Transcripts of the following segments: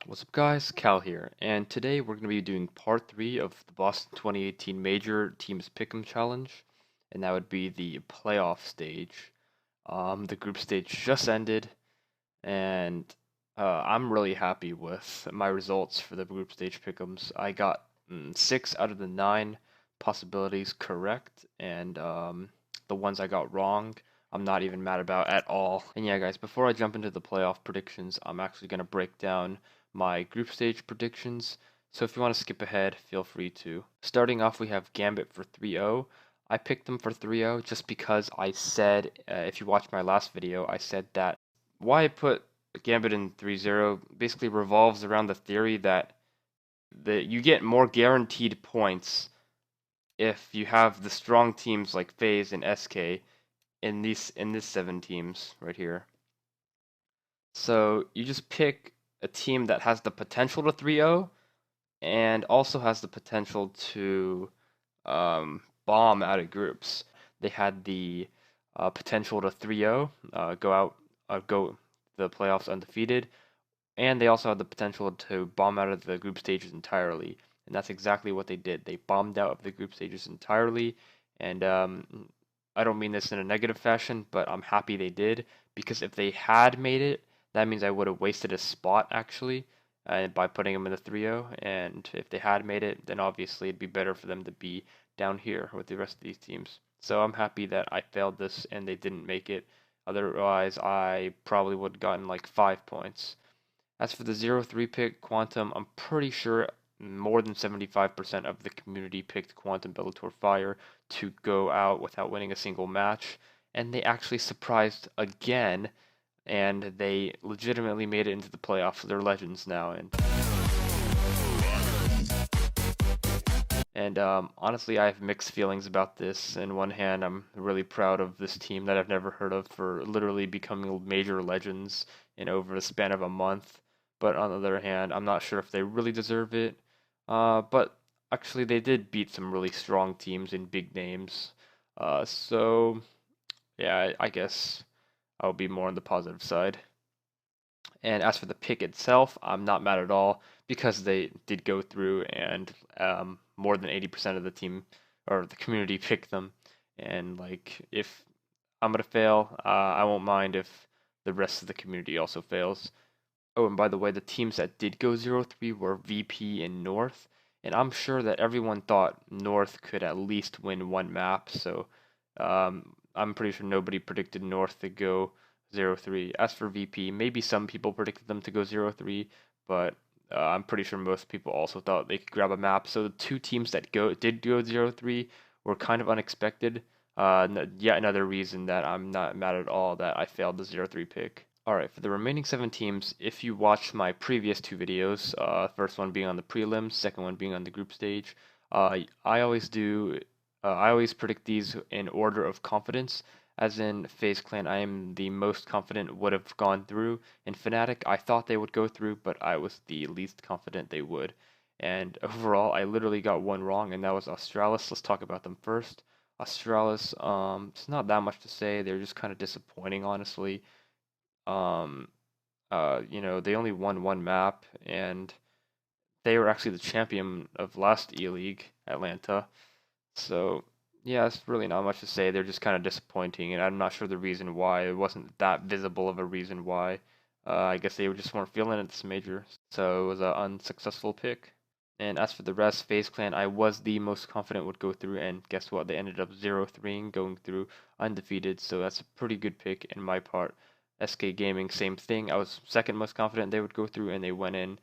What's up guys, Cal here, and today we're going to be doing part 3 of the Boston 2018 Major Teams Pick'em Challenge, and that would be the playoff stage. The group stage just ended, and I'm really happy with my results for the group stage Pick'ems. I got 6 out of the 9 possibilities correct, and the ones I got wrong, I'm not even mad about at all. And yeah guys, before I jump into the playoff predictions, I'm actually going to break down my group stage predictions. So if you want to skip ahead, feel free to. Starting off, we have Gambit for 3-0. I picked them for 3-0 just because I said, if you watched my last video, I said that why I put Gambit in 3-0 basically revolves around the theory that you get more guaranteed points if you have the strong teams like FaZe and SK in this 7 teams right here. So you just pick a team that has the potential to 3-0 and also has the potential to bomb out of groups. They had the potential to 3-0, go the playoffs undefeated, and they also had the potential to bomb out of the group stages entirely. And that's exactly what they did. They bombed out of the group stages entirely, and I don't mean this in a negative fashion, but I'm happy they did because if they had made it, that means I would have wasted a spot actually by putting them in the 3-0. And if they had made it, then obviously it'd be better for them to be down here with the rest of these teams. So I'm happy that I failed this and they didn't make it. Otherwise, I probably would have gotten like 5 points. As for the 0-3 pick, Quantum, I'm pretty sure more than 75% of the community picked Quantum Bellator Fire to go out without winning a single match, and they actually surprised again, and they legitimately made it into the playoffs. They're legends now, and honestly, I have mixed feelings about this. In one hand, I'm really proud of this team that I've never heard of for literally becoming major legends in over the span of a month. But on the other hand, I'm not sure if they really deserve it. But actually, they did beat some really strong teams and big names. So yeah, I guess I'll be more on the positive side. And as for the pick itself, I'm not mad at all because they did go through and more than 80% of the team or the community picked them. And like, if I'm gonna fail, I won't mind if the rest of the community also fails. Oh, and by the way, the teams that did go 0-3 were VP and North, and I'm sure that everyone thought North could at least win one map, so I'm pretty sure nobody predicted North to go 0-3. As for VP, maybe some people predicted them to go 0-3, but I'm pretty sure most people also thought they could grab a map. So the 2 teams that did go 0-3 were kind of unexpected. Yet another reason that I'm not mad at all that I failed the 0-3 pick. Alright, for the remaining 7 teams, if you watched my previous 2 videos, first one being on the prelims, second one being on the group stage, I always I always predict these in order of confidence. As in FaZe Clan, I am the most confident would have gone through. In Fnatic, I thought they would go through, but I was the least confident they would. And overall, I literally got one wrong, and that was Australis. Let's talk about them first. Australis, it's not that much to say. They're just kind of disappointing, honestly. Um, they only won one map, and they were actually the champion of last ELEAGUE, Atlanta. So, yeah, it's really not much to say. They're just kind of disappointing, and I'm not sure the reason why. It wasn't that visible of a reason why. I guess they just weren't feeling it this major, so it was an unsuccessful pick. And as for the rest, FaZe Clan, I was the most confident would go through, and guess what? They ended up 0-3 going through undefeated, so that's a pretty good pick in my part. SK Gaming, same thing. I was second most confident they would go through, and they went in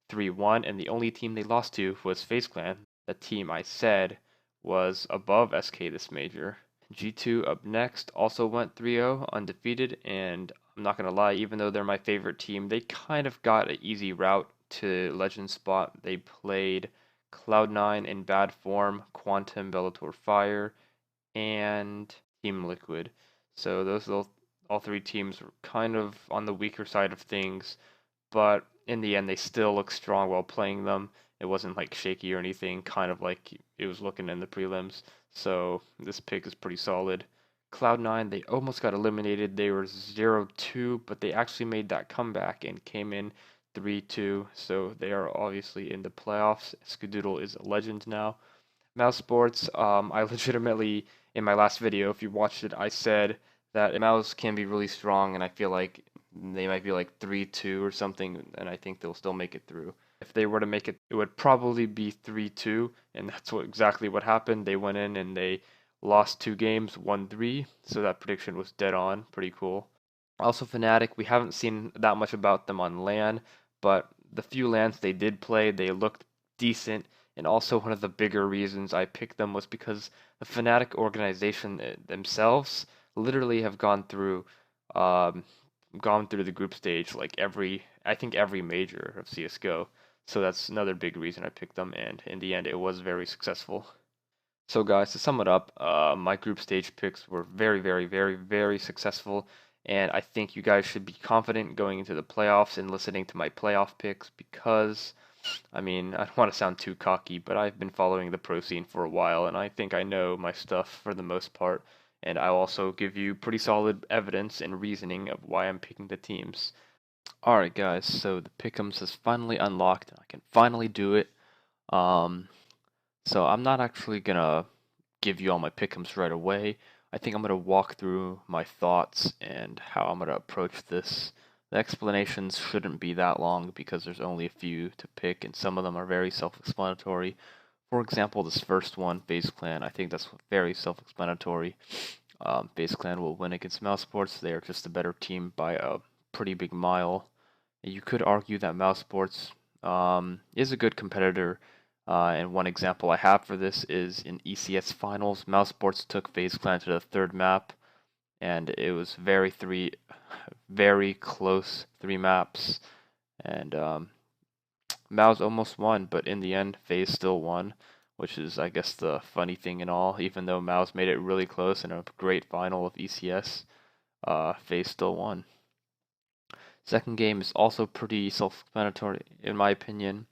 3-1, and the only team they lost to was FaZe Clan, the team I said was above SK this major. G2 up next also went 3-0 undefeated, and I'm not gonna lie, even though they're my favorite team, they kind of got an easy route to legend spot. They played Cloud9 in bad form, Quantum, Bellator Fire, and Team Liquid. So those all 3 teams were kind of on the weaker side of things, but in the end they still looked strong while playing them. It wasn't like shaky or anything, kind of like it was looking in the prelims. So this pick is pretty solid. Cloud9, they almost got eliminated. They were 0-2, but they actually made that comeback and came in 3-2, so they are obviously in the playoffs. Skadoodle is a legend now. Mouse Sports, I legitimately, in my last video, if you watched it, I said that Mouse can be really strong, and I feel like they might be like 3-2 or something, and I think they'll still make it through. If they were to make it, it would probably be 3-2, and that's exactly what happened. They went in and they lost 2 games, won 3, so that prediction was dead on. Pretty cool. Also, Fnatic, we haven't seen that much about them on LAN, but the few LANs they did play, they looked decent. And also, one of the bigger reasons I picked them was because the Fnatic organization themselves literally have um, gone through the group stage like I think every major of CS:GO. So that's another big reason I picked them, and in the end, it was very successful. So guys, to sum it up, my group stage picks were very, very, very, very successful, and I think you guys should be confident going into the playoffs and listening to my playoff picks because, I mean, I don't want to sound too cocky, but I've been following the pro scene for a while, and I think I know my stuff for the most part, and I'll also give you pretty solid evidence and reasoning of why I'm picking the teams. Alright guys, so the Pickems has finally unlocked, and I can finally do it. Um, so I'm not actually gonna give you all my pick'ems right away. I think I'm gonna walk through my thoughts and how I'm gonna approach this. The explanations shouldn't be that long because there's only a few to pick, and some of them are very self-explanatory. For example, this first one, FaZe Clan, I think that's very self-explanatory. FaZe Clan will win against Mouse Sports. They are just a better team by a pretty big mile. You could argue that Mouse Sports is a good competitor, and one example I have for this is in ECS finals. Mouse Sports took FaZe Clan to the third map, and it was very close 3 maps, and Mouse almost won, but in the end, FaZe still won, which is, I guess, the funny thing in all. Even though Mouse made it really close in a great final of ECS, FaZe still won. Second game is also pretty self-explanatory, in my opinion.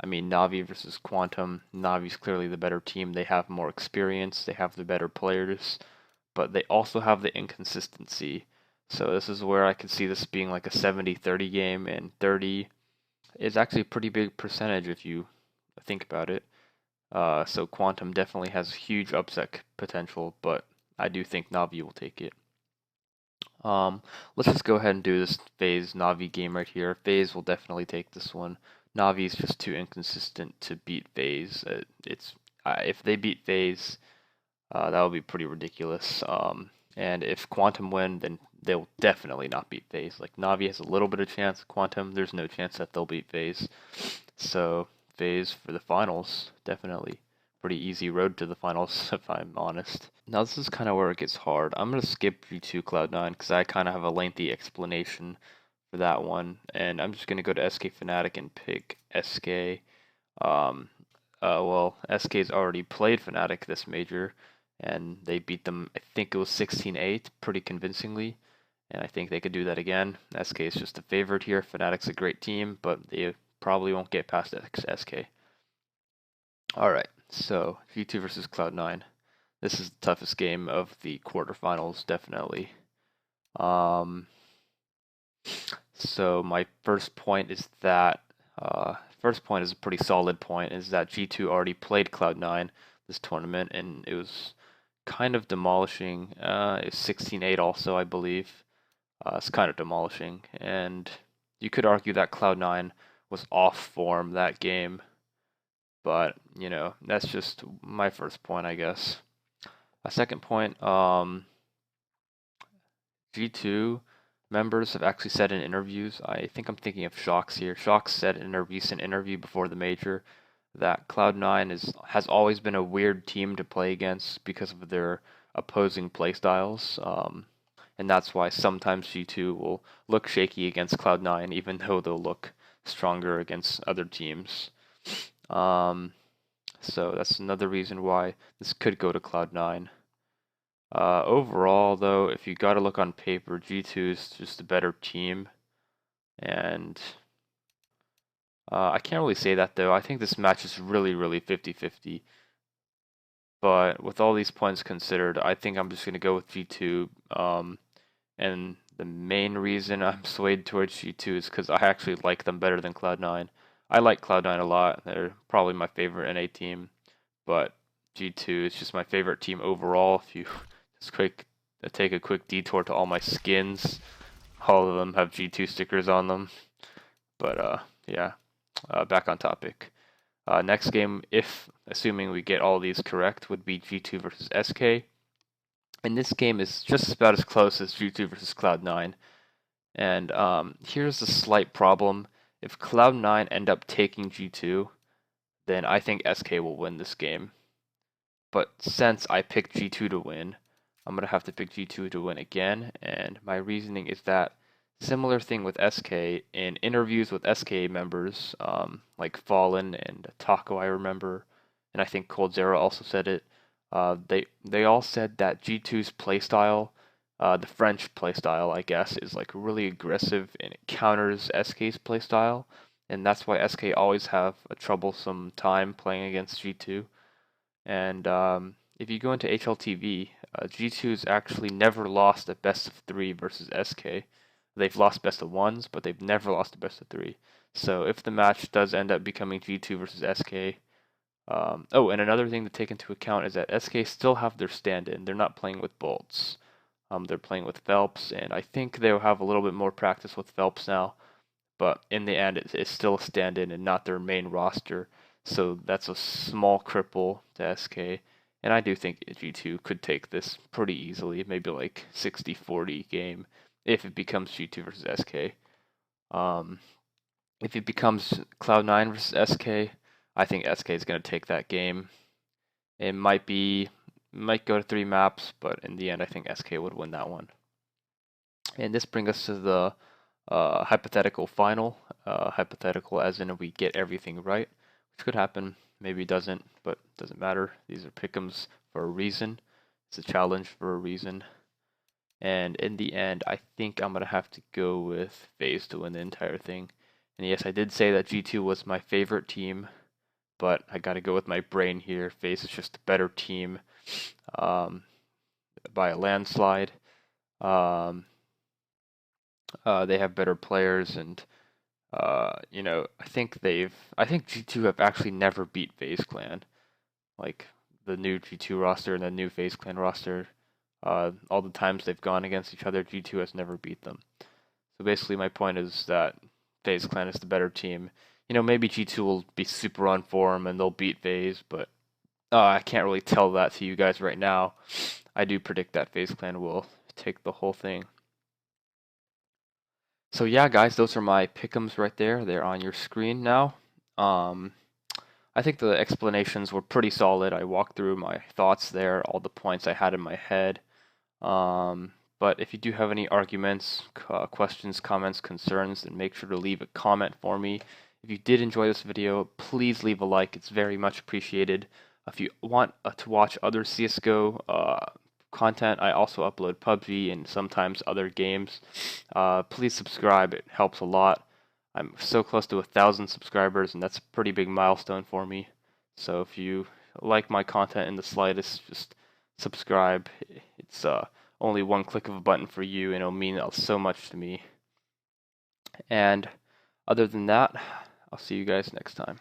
I mean, Navi versus Quantum. Navi's clearly the better team. They have more experience, they have the better players, but they also have the inconsistency. So this is where I could see this being like a 70-30 game, and 30 is actually a pretty big percentage if you think about it. So Quantum definitely has huge upset potential, but I do think Navi will take it. Let's just go ahead and do this FaZe Navi game right here. FaZe will definitely take this one. Navi is just too inconsistent to beat FaZe. If they beat FaZe, that would be pretty ridiculous. And if Quantum win, then they'll definitely not beat FaZe. Like Navi has a little bit of chance. Quantum, there's no chance that they'll beat FaZe. So FaZe for the finals, definitely. Pretty easy road to the finals, if I'm honest. Now this is kind of where it gets hard. I'm going to skip G2 Cloud9 because I kind of have a lengthy explanation for that one. And I'm just going to go to SK Fnatic and pick SK. Well, SK's already played Fnatic this major, and they beat them, I think it was 16-8, pretty convincingly. And I think they could do that again. SK is just a favorite here. Fnatic's a great team, but they probably won't get past SK. Alright, so G2 versus Cloud9. This is the toughest game of the quarterfinals, definitely. So my first point is that first point is a pretty solid point, is that G2 already played Cloud9 this tournament, and it was kind of demolishing. It's 16-8 also, I believe. It's kind of demolishing, and you could argue that Cloud9 was off form that game, but you know, that's just my first point, I guess. A second point, G2 members have actually said in interviews, I think I'm thinking of Shocks here. Shocks said in a recent interview before the major that Cloud9 has always been a weird team to play against because of their opposing playstyles. And that's why sometimes G2 will look shaky against Cloud9, even though they'll look stronger against other teams. So that's another reason why this could go to Cloud9. Overall, though, if you gotta look on paper, G2 is just a better team. And I can't really say that, though. I think this match is really 50-50. But with all these points considered, I think I'm just going to go with G2. And The main reason I'm swayed towards G2 is because I actually like them better than Cloud9. I like Cloud9 a lot. They're probably my favorite NA team, but G2 is just my favorite team overall. If you just take a quick detour to all my skins, all of them have G2 stickers on them. But yeah, back on topic. Next game, if assuming we get all these correct, would be G2 versus SK. And this game is just about as close as G2 versus Cloud9. And here's a slight problem. If Cloud9 end up taking G2, then I think SK will win this game. But since I picked G2 to win, I'm going to have to pick G2 to win again. And my reasoning is that similar thing with SK, in interviews with SK members, like Fallen and Taco, I remember, and I think Cold Zero also said it. They all said that G2's playstyle, the French playstyle, I guess, is like really aggressive and it counters SK's playstyle, and that's why SK always have a troublesome time playing against G2. And if you go into HLTV, G2's actually never lost a best of 3 versus SK. They've lost best of 1s, but they've never lost a best of 3. So if the match does end up becoming G2 versus SK, oh, and another thing to take into account is that SK still have their stand-in. They're not playing with Bolts. They're playing with Phelps, and I think they'll have a little bit more practice with Phelps now. But in the end, it's still a stand-in and not their main roster. So that's a small cripple to SK. And I do think G2 could take this pretty easily, maybe like 60-40 game, if it becomes G2 versus SK. If it becomes Cloud9 versus SK, I think SK is going to take that game. It might go to 3 maps, but in the end, I think SK would win that one. And this brings us to the hypothetical final. Hypothetical as in we get everything right, which could happen. Maybe it doesn't, but it doesn't matter. These are Pickems for a reason. It's a challenge for a reason. And in the end, I think I'm going to have to go with FaZe to win the entire thing. And yes, I did say that G2 was my favorite team, but I got to go with my brain here. FaZe is just a better team by a landslide. They have better players, and I think G2 have actually never beat FaZe Clan, like the new G2 roster and the new FaZe Clan roster. All the times they've gone against each other, G2 has never beat them. So basically, my point is that FaZe Clan is the better team. Maybe G2 will be super on form and they'll beat FaZe, but I can't really tell that to you guys right now. I do predict that FaZe Clan will take the whole thing. So yeah, guys, those are my Pickems right there. They're on your screen now. I think the explanations were pretty solid. I walked through my thoughts there, all the points I had in my head. But if you do have any arguments, questions, comments, concerns, then make sure to leave a comment for me. If you did enjoy this video, please leave a like. It's very much appreciated. If you want to watch other CSGO content, I also upload PUBG and sometimes other games. Please subscribe. It helps a lot. I'm so close to 1,000 subscribers, and that's a pretty big milestone for me. So if you like my content in the slightest, just subscribe. It's only one click of a button for you, and it'll mean so much to me. And other than that, I'll see you guys next time.